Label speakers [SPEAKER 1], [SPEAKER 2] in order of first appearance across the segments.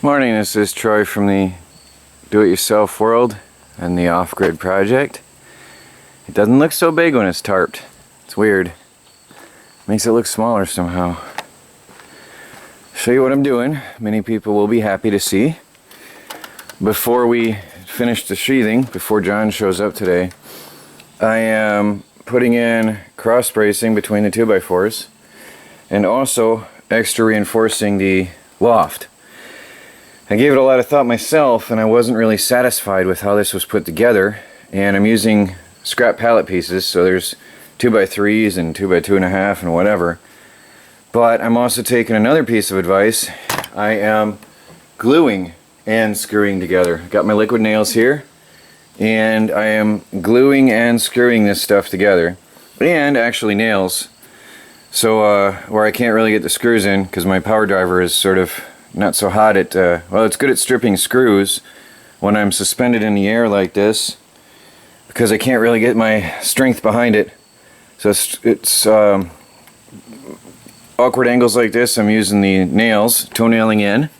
[SPEAKER 1] Morning, this is Troy from the Do-It-Yourself World and the Off-Grid Project. It doesn't look so big when it's tarped. It's weird. Makes it look smaller somehow. Show you what I'm doing. Many people will be happy to see. Before we finish the sheathing, before John shows up today, I am putting in cross bracing between the 2x4s and also extra reinforcing the loft. I gave it a lot of thought myself, and I wasn't really satisfied with how this was put together, and I'm using scrap pallet pieces, so there's 2x3s and 2x2.5 and whatever. But I'm also taking another piece of advice. I am gluing and screwing together. Got my liquid nails here, and I am gluing and screwing this stuff together, and actually nails. So where I can't really get the screws in because my power driver is sort of not so hot at, well, it's good at stripping screws when I'm suspended in the air like this, because I can't really get my strength behind it. So it's awkward angles like this. I'm using the nails, toenailing in,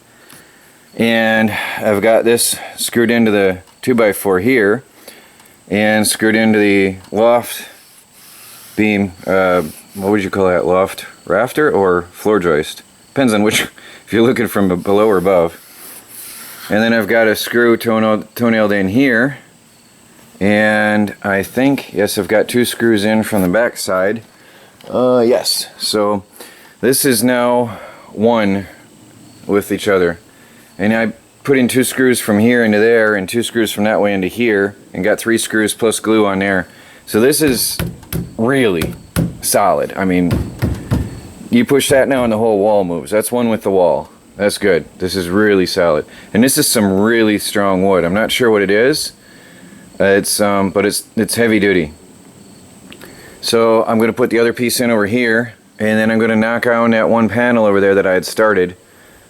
[SPEAKER 1] and I've got this screwed into the 2x4 here and screwed into the loft beam, what would you call that, loft rafter or floor joist? Depends on which, if you're looking from below or above. And then I've got a screw toenailed in here, and I think, yes, I've got 2 screws in from the back side. Yes, so this is now one with each other, and I put in 2 screws from here into there and 2 screws from that way into here, and got 3 screws plus glue on there. So this is really solid. I mean, you push that now and the whole wall moves. That's one with the wall. That's good. This is really solid. And this is some really strong wood. I'm not sure what it is. But it's heavy duty. So I'm going to put the other piece in over here, and then I'm going to knock out that one panel over there that I had started.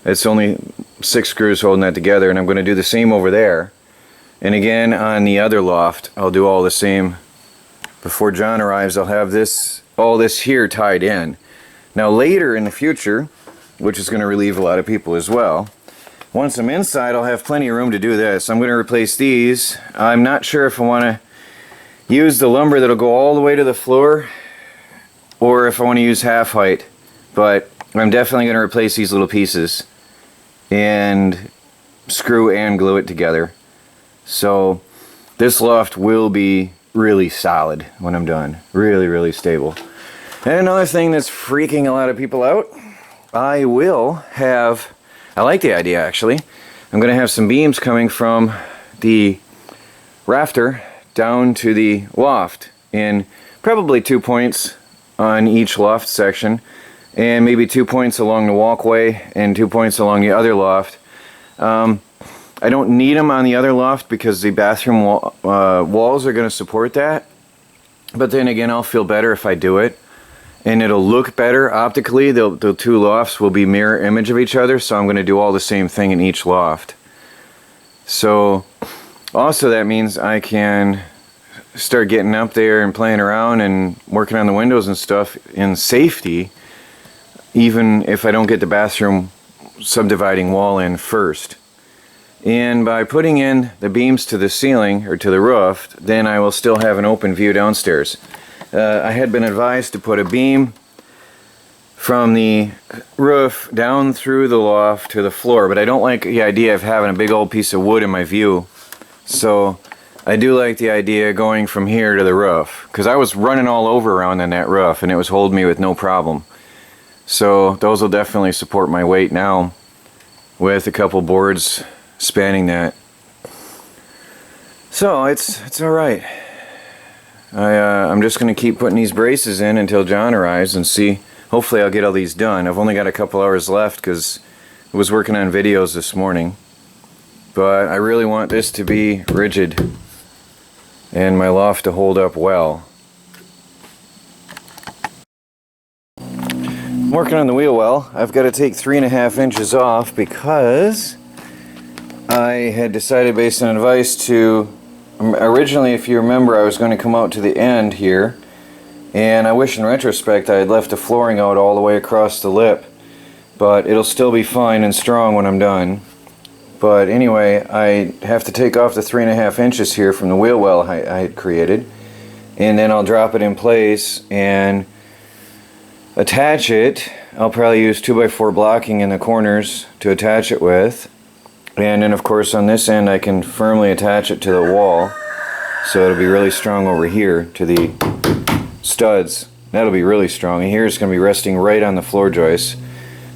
[SPEAKER 1] It's only 6 screws holding that together, and I'm going to do the same over there. And again on the other loft, I'll do all the same. Before John arrives, I'll have all this here tied in. Now later in the future, which is going to relieve a lot of people as well, once I'm inside, I'll have plenty of room to do this. I'm going to replace these. I'm not sure if I want to use the lumber that'll go all the way to the floor or if I want to use half height, but I'm definitely going to replace these little pieces and screw and glue it together. So this loft will be really solid when I'm done. Really, really stable. And another thing that's freaking a lot of people out, I like the idea actually. I'm going to have some beams coming from the rafter down to the loft, in probably 2 points on each loft section, and maybe 2 points along the walkway and 2 points along the other loft. I don't need them on the other loft because the bathroom walls are going to support that, but then again, I'll feel better if I do it. And it'll look better optically. The 2 lofts will be mirror image of each other, so I'm going to do all the same thing in each loft. So also that means I can start getting up there and playing around and working on the windows and stuff in safety, even if I don't get the bathroom subdividing wall in first. And by putting in the beams to the ceiling or to the roof, then I will still have an open view downstairs. I had been advised to put a beam from the roof down through the loft to the floor, but I don't like the idea of having a big old piece of wood in my view. So I do like the idea going from here to the roof, because I was running all over around on that roof and it was holding me with no problem. So those will definitely support my weight now with a couple boards spanning that. So it's alright. I'm just going to keep putting these braces in until John arrives and see. Hopefully I'll get all these done. I've only got a couple hours left because I was working on videos this morning. But I really want this to be rigid and my loft to hold up well. I'm working on the wheel well. I've got to take 3.5 inches off because I had decided, based on advice, to originally, if you remember, I was going to come out to the end here, and I wish in retrospect I had left the flooring out all the way across the lip, but it'll still be fine and strong when I'm done. But anyway, I have to take off the 3.5 inches here from the wheel well I had created, and then I'll drop it in place and attach it. I'll probably use 2x4 blocking in the corners to attach it with, and then of course on this end I can firmly attach it to the wall, so it'll be really strong over here to the studs. That'll be really strong, and here it's going to be resting right on the floor joist,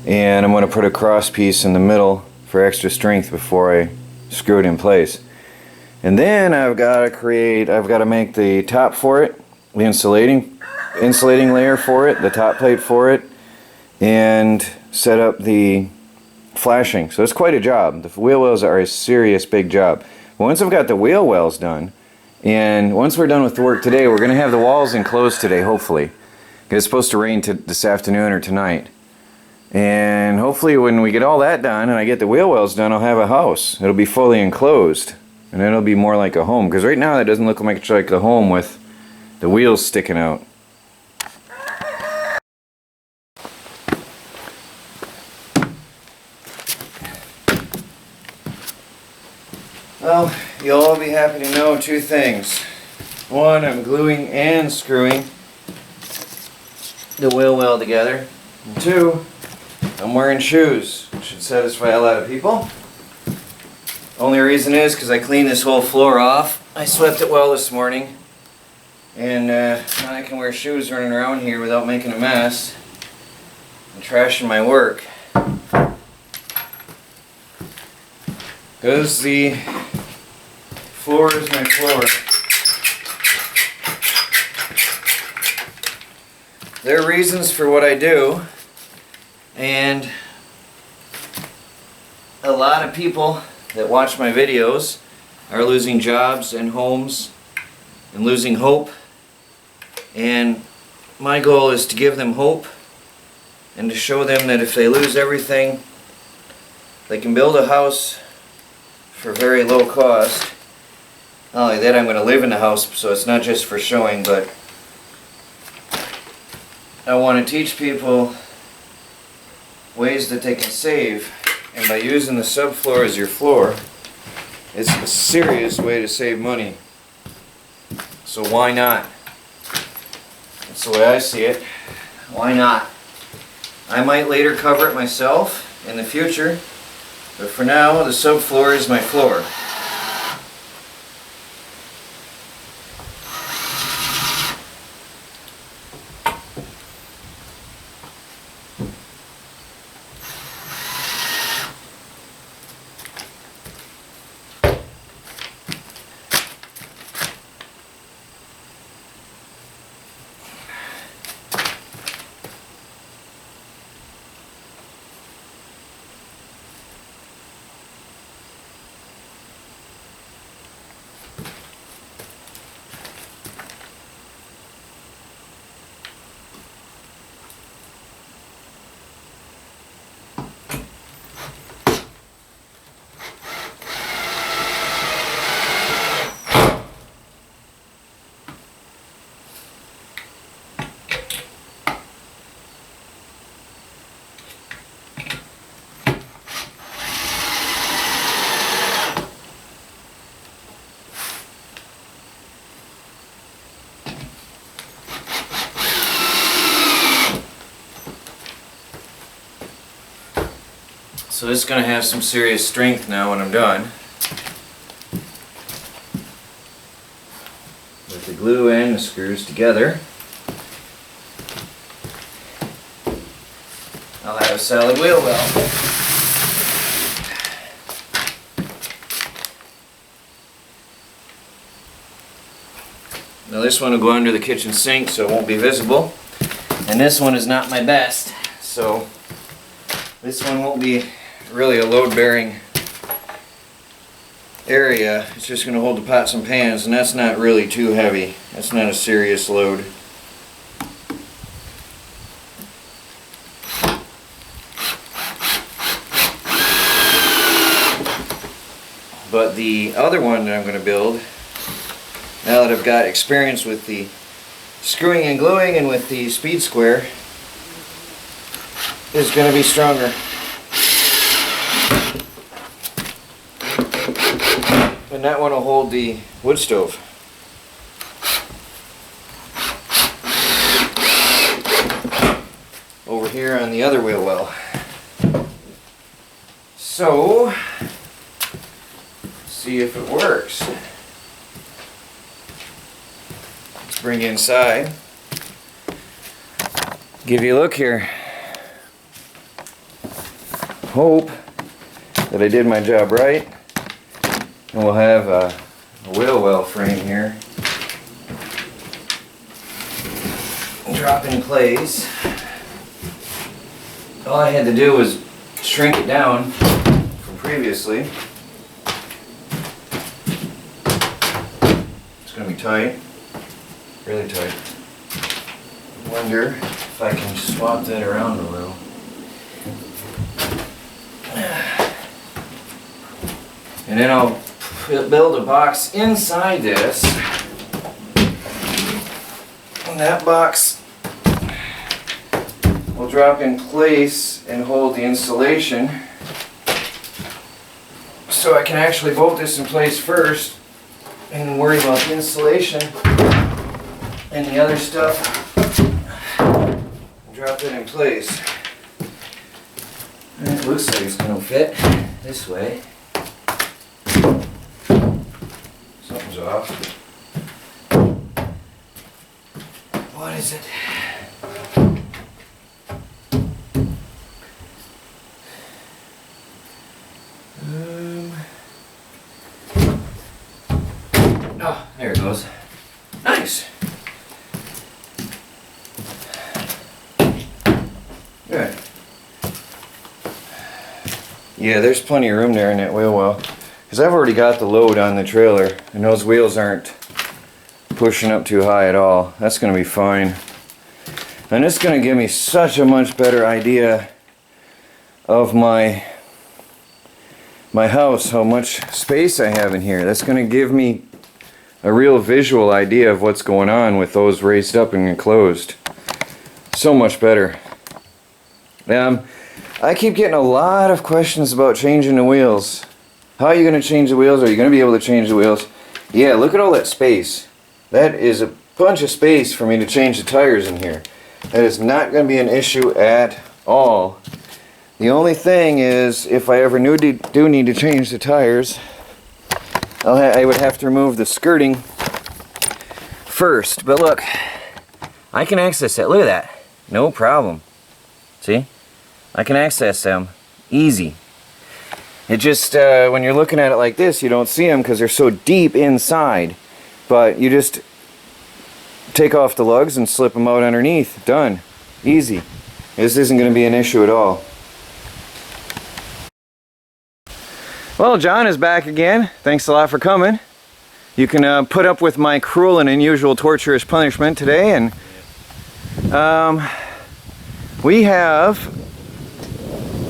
[SPEAKER 1] and I'm going to put a cross piece in the middle for extra strength before I screw it in place. And then I've got to make the top for it, the insulating layer for it, the top plate for it, and set up the flashing. So it's quite a job. The wheel wells are a serious big job. But once I've got the wheel wells done, and once we're done with the work today, we're going to have the walls enclosed today, hopefully. It's supposed to rain this afternoon or tonight. And hopefully when we get all that done and I get the wheel wells done, I'll have a house. It'll be fully enclosed, and it'll be more like a home, because right now that doesn't look much like a home with the wheels sticking out. Well, you'll all be happy to know two things. One, I'm gluing and screwing the wheel well together. And two, I'm wearing shoes, which should satisfy a lot of people. Only reason is because I cleaned this whole floor off. I swept it well this morning, and now I can wear shoes running around here without making a mess and trashing my work. Because the floor is my floor. There are reasons for what I do, and a lot of people that watch my videos are losing jobs and homes and losing hope, and my goal is to give them hope and to show them that if they lose everything, they can build a house for very low cost. Not only that, I'm going to live in the house, so it's not just for showing, but I want to teach people ways that they can save, and by using the subfloor as your floor, it's a serious way to save money. So why not? That's the way I see it. Why not? I might later cover it myself in the future, but for now the subfloor is my floor. So this is going to have some serious strength now when I'm done. With the glue and the screws together, I'll have a solid wheel well. Now this one will go under the kitchen sink so it won't be visible. And this one is not my best, so this one won't be really a load-bearing area. It's just going to hold the pots and pans, and that's not really too heavy. That's not a serious load. But the other one that I'm going to build, now that I've got experience with the screwing and gluing and with the speed square, is going to be stronger. And that one will hold the wood stove. Over here on the other wheel well. So, see if it works. Let's bring it inside. Give you a look here. Hope that I did my job right. And we'll have a wheel well frame here. Drop in place. All I had to do was shrink it down from previously. It's going to be tight. Really tight. I wonder if I can swap that around a little. And then I'll build a box inside this. And that box will drop in place and hold the insulation. So I can actually bolt this in place first and worry about the insulation and the other stuff. Drop it in place. And it looks like it's going to fit this way. Something's off. What is it? Oh, there it goes. Nice. Good. Yeah, there's plenty of room there in that wheel well. Because I've already got the load on the trailer, and those wheels aren't pushing up too high at all. That's going to be fine. And it's going to give me such a much better idea of my house, how much space I have in here. That's going to give me a real visual idea of what's going on with those raised up and enclosed. So much better. I keep getting a lot of questions about changing the wheels. How are you going to change the wheels? Are you going to be able to change the wheels? Yeah, look at all that space. That is a bunch of space for me to change the tires in here. That is not going to be an issue at all. The only thing is, if I ever do need to change the tires, I would have to remove the skirting first. But look, I can access it. Look at that. No problem. See? I can access them. Easy. It just, when you're looking at it like this, you don't see them because they're so deep inside. But you just take off the lugs and slip them out underneath. Done. Easy. This isn't going to be an issue at all. Well, John is back again. Thanks a lot for coming. You can put up with my cruel and unusual torturous punishment today, and we have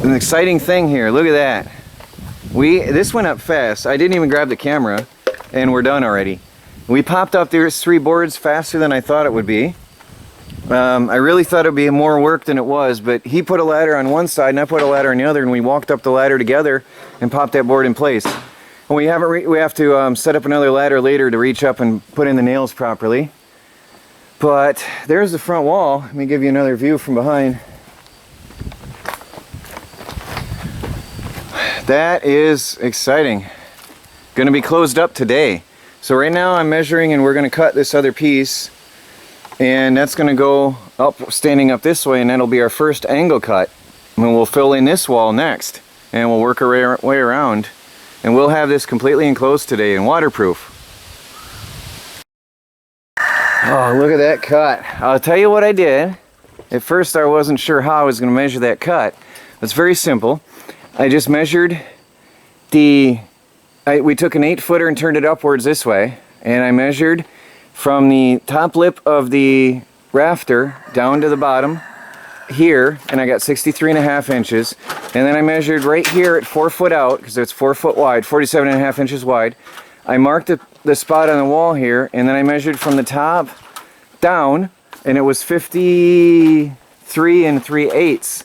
[SPEAKER 1] an exciting thing here. Look at that. This went up fast. I didn't even grab the camera, and we're done already. We popped up these 3 boards faster than I thought it would be. I really thought it would be more work than it was, but he put a ladder on one side and I put a ladder on the other, and we walked up the ladder together and popped that board in place. And we have to set up another ladder later to reach up and put in the nails properly. But there's the front wall. Let me give you another view from behind. That is exciting. Going to be closed up today. So right now I'm measuring, and we're going to cut this other piece, and that's going to go up, standing up this way, and that'll be our first angle cut. And we'll fill in this wall next, and we'll work our way around, and we'll have this completely enclosed today and waterproof. Oh, look at that cut. I'll tell you what I did. At first I wasn't sure how I was going to measure that cut. It's very simple. I just measured we took an 8-footer and turned it upwards this way, and I measured from the top lip of the rafter down to the bottom here, and I got 63.5 inches. And then I measured right here at 4 foot out, because it's 4 foot wide, 47.5 inches wide. I marked the spot on the wall here, and then I measured from the top down, and it was 53 3/8.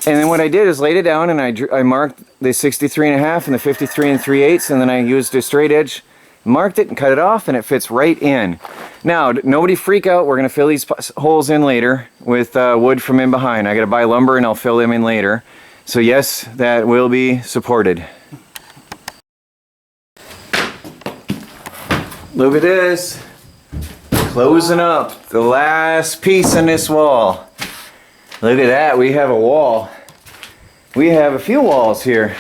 [SPEAKER 1] And then what I did is laid it down and I marked the 63.5 and the 53 3/8, and then I used a straight edge, marked it and cut it off, and it fits right in. Now, nobody freak out. We're going to fill these holes in later with wood from in behind. I got to buy lumber and I'll fill them in later. So yes, that will be supported. Look at this. Closing up the last piece in this wall. Look at that, we have a wall. We have a few walls here.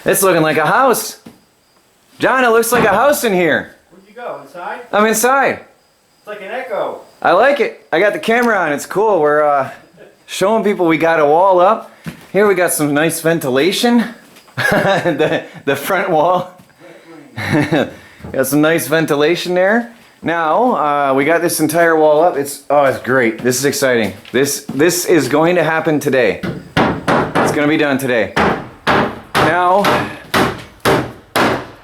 [SPEAKER 1] It's looking like a house. John, it looks like a house in here.
[SPEAKER 2] Where'd you go? Inside?
[SPEAKER 1] I'm inside.
[SPEAKER 2] It's like an echo.
[SPEAKER 1] I like it. I got the camera on, it's cool. We're showing people we got a wall up. Here we got some nice ventilation. the front wall. Got some nice ventilation there. Now, we got this entire wall up. It's great. This is exciting. This is going to happen today. It's going to be done today. Now,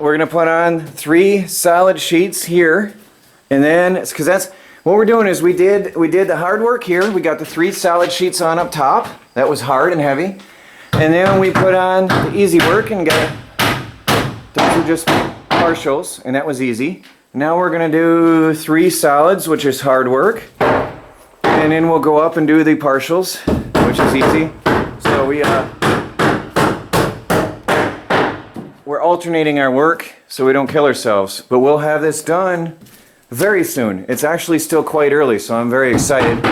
[SPEAKER 1] we're going to put on 3 solid sheets here. And then, because that's what we're doing is we did the hard work here. We got the 3 solid sheets on up top. That was hard and heavy. And then we put on the easy work and got those are just partials, and that was easy. Now we're going to do 3 solids, which is hard work. And then we'll go up and do the partials, which is easy. So we're alternating our work so we don't kill ourselves. But we'll have this done very soon. It's actually still quite early, so I'm very excited.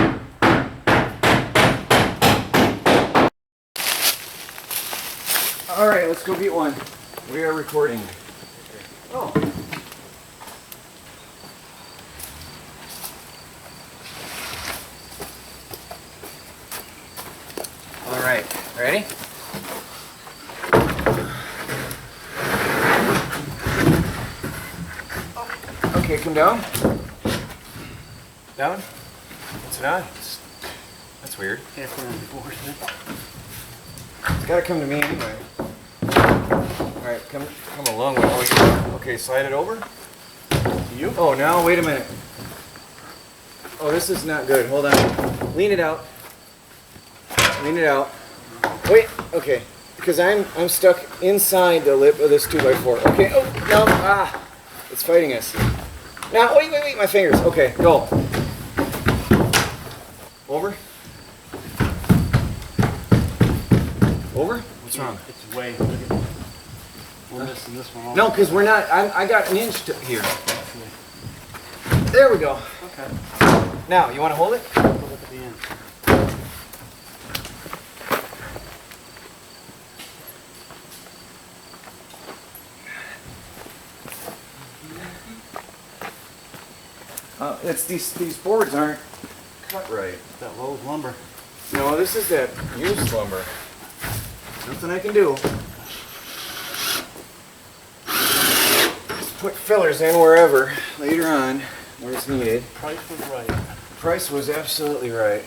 [SPEAKER 1] All right, let's go get one. We are recording. Oh. All right, ready? Oh. Okay, come down. Down? What's it on? That's weird.
[SPEAKER 2] Can't put it on the board.
[SPEAKER 1] It's gotta come to me anyway. Alright, come along with it. Okay, slide it over.
[SPEAKER 2] You?
[SPEAKER 1] Oh, now, wait a minute. Oh, this is not good. Hold on. Lean it out. Lean it out. Wait, okay. Because I'm stuck inside the lip of this 2x4. Okay, oh, no, it's fighting us. Now, wait, my fingers. Okay, go. Over. Over? What's wrong?
[SPEAKER 2] It's way. We're missing this one.
[SPEAKER 1] No, because we're not. I got an inch here. There we go.
[SPEAKER 2] Okay.
[SPEAKER 1] Now, you want to hold it?
[SPEAKER 2] Look at the end.
[SPEAKER 1] It's these boards aren't cut right.
[SPEAKER 2] That Lowe's lumber.
[SPEAKER 1] No, this is that used lumber. Nothing I can do. Just put fillers in wherever later on where it's needed.
[SPEAKER 2] Price was right.
[SPEAKER 1] Price was absolutely right.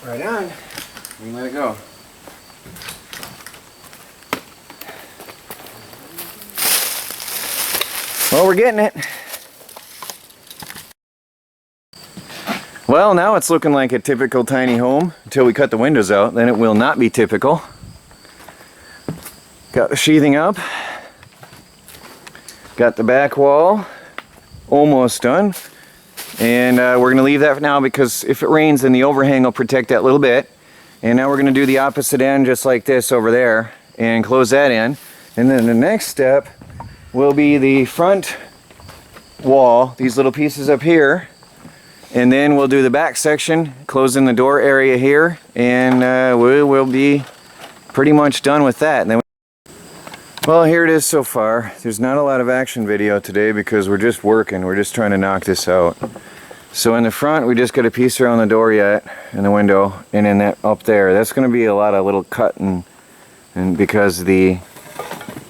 [SPEAKER 1] Right on. You can let it go. Well, we're getting it. Well, now it's looking like a typical tiny home until we cut the windows out. Then it will not be typical. Got the sheathing up. Got the back wall almost done. And we're going to leave that for now because if it rains, then the overhang will protect that little bit. And now we're going to do the opposite end just like this over there and close that in. And then the next step will be the front wall, these little pieces up here. And then we'll do the back section, closing the door area here, and we will be pretty much done with that. And then well, here it is so far. There's not a lot of action video today because we're just working. We're just trying to knock this out. So in the front, we just got a piece around the door yet, in the window, and then that up there. That's going to be a lot of little cut and because the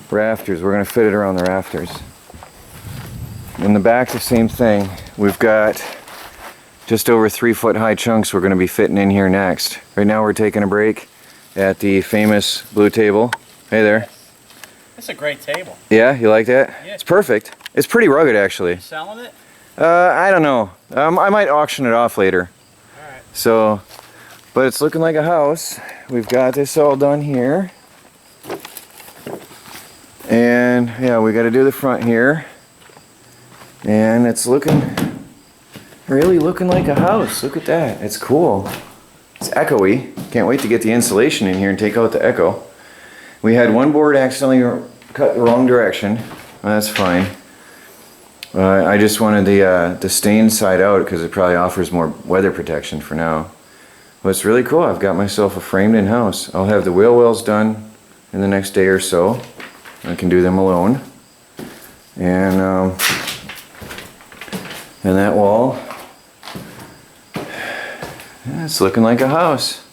[SPEAKER 1] rafters, we're going to fit it around the rafters. In the back, the same thing. We've got just over 3 foot high chunks we're going to be fitting in here next. Right now we're taking a break at the famous blue table. Hey there.
[SPEAKER 2] That's a great table.
[SPEAKER 1] Yeah, you like that?
[SPEAKER 2] Yeah.
[SPEAKER 1] It's perfect. It's pretty rugged, actually.
[SPEAKER 2] Selling it?
[SPEAKER 1] I don't know. I might auction it off later.
[SPEAKER 2] Alright.
[SPEAKER 1] So, but it's looking like a house. We've got this all done here. And yeah, we got to do the front here. And it's really looking like a house. Look at that. It's cool. It's echoey. Can't wait to get the insulation in here and take out the echo. We had one board accidentally cut the wrong direction. That's fine. I just wanted the stained side out because it probably offers more weather protection for now. But it's really cool. I've got myself a framed-in house. I'll have the wheel wells done in the next day or so. I can do them alone. And that wall, yeah, it's looking like a house.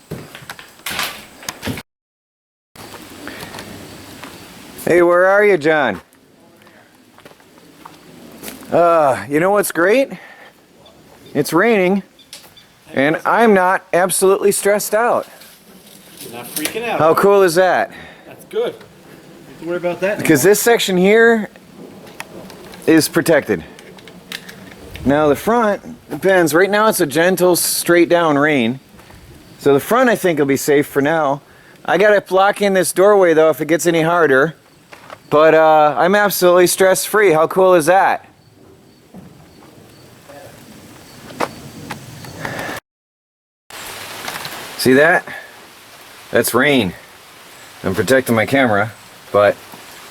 [SPEAKER 1] Hey, where are you, John? You know what's great? It's raining, and I'm not absolutely stressed out.
[SPEAKER 2] You're not freaking out.
[SPEAKER 1] How cool is that?
[SPEAKER 2] That's good. Don't have to worry about that.
[SPEAKER 1] Because this section here is protected. Now the front depends. Right now it's a gentle straight down rain. So the front I think will be safe for now. I gotta block in this doorway though if it gets any harder. But I'm absolutely stress free. How cool is that? See that? That's rain. I'm protecting my camera, but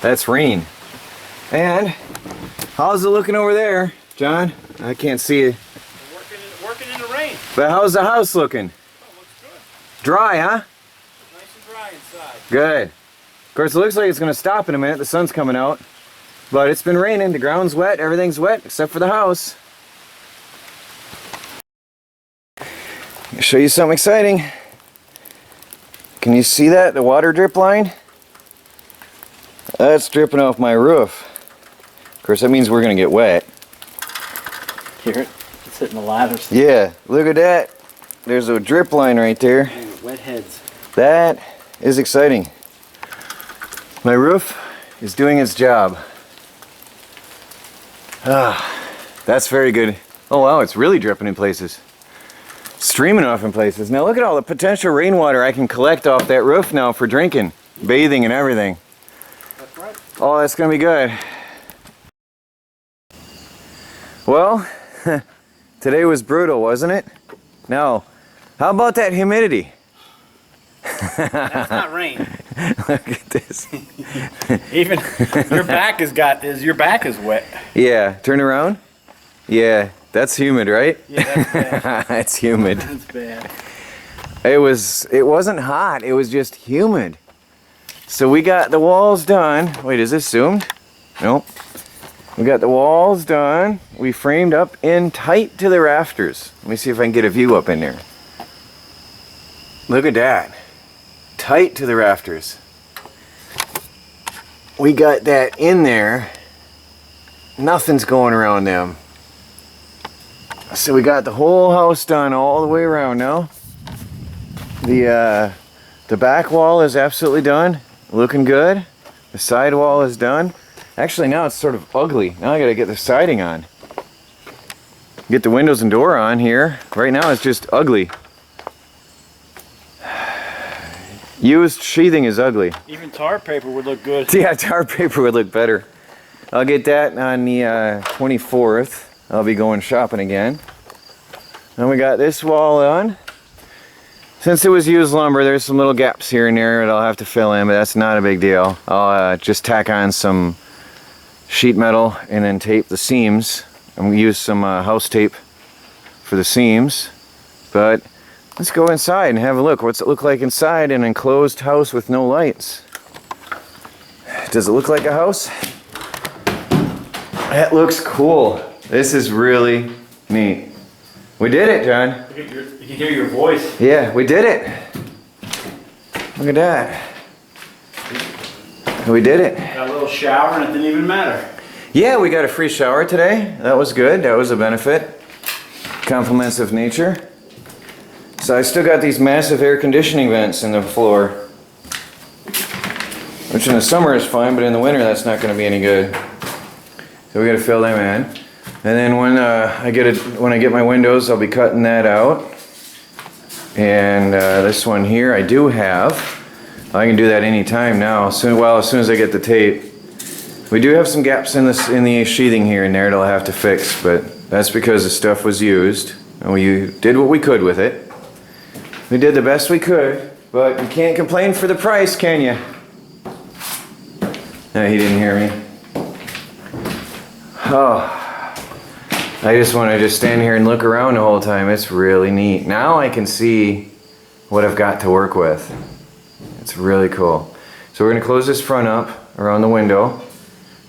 [SPEAKER 1] that's rain. And how's it looking over there, John? I can't see it.
[SPEAKER 2] Working in the rain.
[SPEAKER 1] But how's the house looking?
[SPEAKER 2] Oh, looks good.
[SPEAKER 1] Dry, huh?
[SPEAKER 2] Nice and dry inside.
[SPEAKER 1] Good. Of course, it looks like it's going to stop in a minute. The sun's coming out. But it's been raining. The ground's wet. Everything's wet except for the house. I'll show you something exciting. Can you see that? The water drip line? That's dripping off my roof. Of course, that means we're going to get wet.
[SPEAKER 2] Hear it? It's hitting the ladders.
[SPEAKER 1] Yeah, look at that. There's a drip line right there.
[SPEAKER 2] Wet heads.
[SPEAKER 1] That is exciting. My roof is doing its job. That's very good. Oh wow, it's really dripping in places. Streaming off in places. Now look at all the potential rainwater I can collect off that roof now for drinking, bathing and everything.
[SPEAKER 2] That's right.
[SPEAKER 1] Oh, that's gonna be good. Well, today was brutal, wasn't it? Now, how about that humidity?
[SPEAKER 2] That's not rain.
[SPEAKER 1] Look at this.
[SPEAKER 2] Even your back is wet.
[SPEAKER 1] Yeah, turn around. Yeah, that's humid, right?
[SPEAKER 2] Yeah, that's bad.
[SPEAKER 1] It's humid.
[SPEAKER 2] That's bad.
[SPEAKER 1] It wasn't hot, it was just humid. So we got the walls done. Wait, is this zoomed? Nope. We got the walls done. We framed up in tight to the rafters. Let me see if I can get a view up in there. Look at that. Tight to the rafters. We got that in there. Nothing's going around them. So we got the whole house done all the way around now. The back wall is absolutely done. Looking good. The side wall is done. Actually now it's sort of ugly. Now I gotta get the siding on. Get the windows and door on here. Right now it's just ugly. Used sheathing is ugly.
[SPEAKER 2] Even tar paper would look good.
[SPEAKER 1] Yeah, tar paper would look better. I'll get that on the 24th. I'll be going shopping again. And we got this wall on. Since it was used lumber, there's some little gaps here and there that I'll have to fill in, but that's not a big deal. I'll just tack on some sheet metal and then tape the seams. I'm going to use some house tape for the seams. But let's go inside and have a look. What's it look like inside an enclosed house with no lights? Does it look like a house? That looks cool. This is really neat. We did it, John.
[SPEAKER 2] You can hear your voice.
[SPEAKER 1] Yeah, we did it. Look at that. We did it.
[SPEAKER 2] Got a little shower and it didn't even matter.
[SPEAKER 1] Yeah, we got a free shower today. That was good. That was a benefit. Compliments of nature. So I still got these massive air conditioning vents in the floor, which in the summer is fine, but in the winter that's not going to be any good. So we got to fill them in. And then when when I get my windows, I'll be cutting that out. And this one here I do have. I can do that anytime now. As soon as I get the tape. We do have some gaps in the sheathing here and there that I'll have to fix, but that's because the stuff was used and we did what we could with it. We did the best we could, but you can't complain for the price, can you? No, he didn't hear me. Oh, I just want to stand here and look around the whole time. It's really neat. Now I can see what I've got to work with. It's really cool. So we're going to close this front up around the window,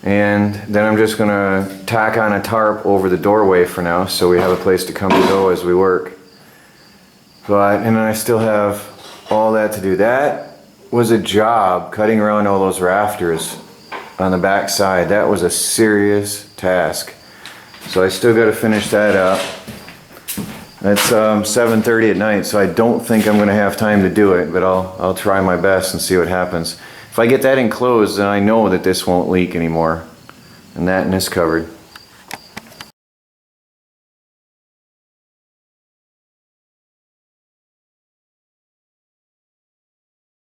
[SPEAKER 1] and then I'm just going to tack on a tarp over the doorway for now so we have a place to come and go as we work. And then I still have all that to do. That was a job, cutting around all those rafters on the back side. That was a serious task. So I still got to finish that up. It's 7:30 at night, so I don't think I'm going to have time to do it, but I'll try my best and see what happens. If I get that enclosed, then I know that this won't leak anymore. And this covered.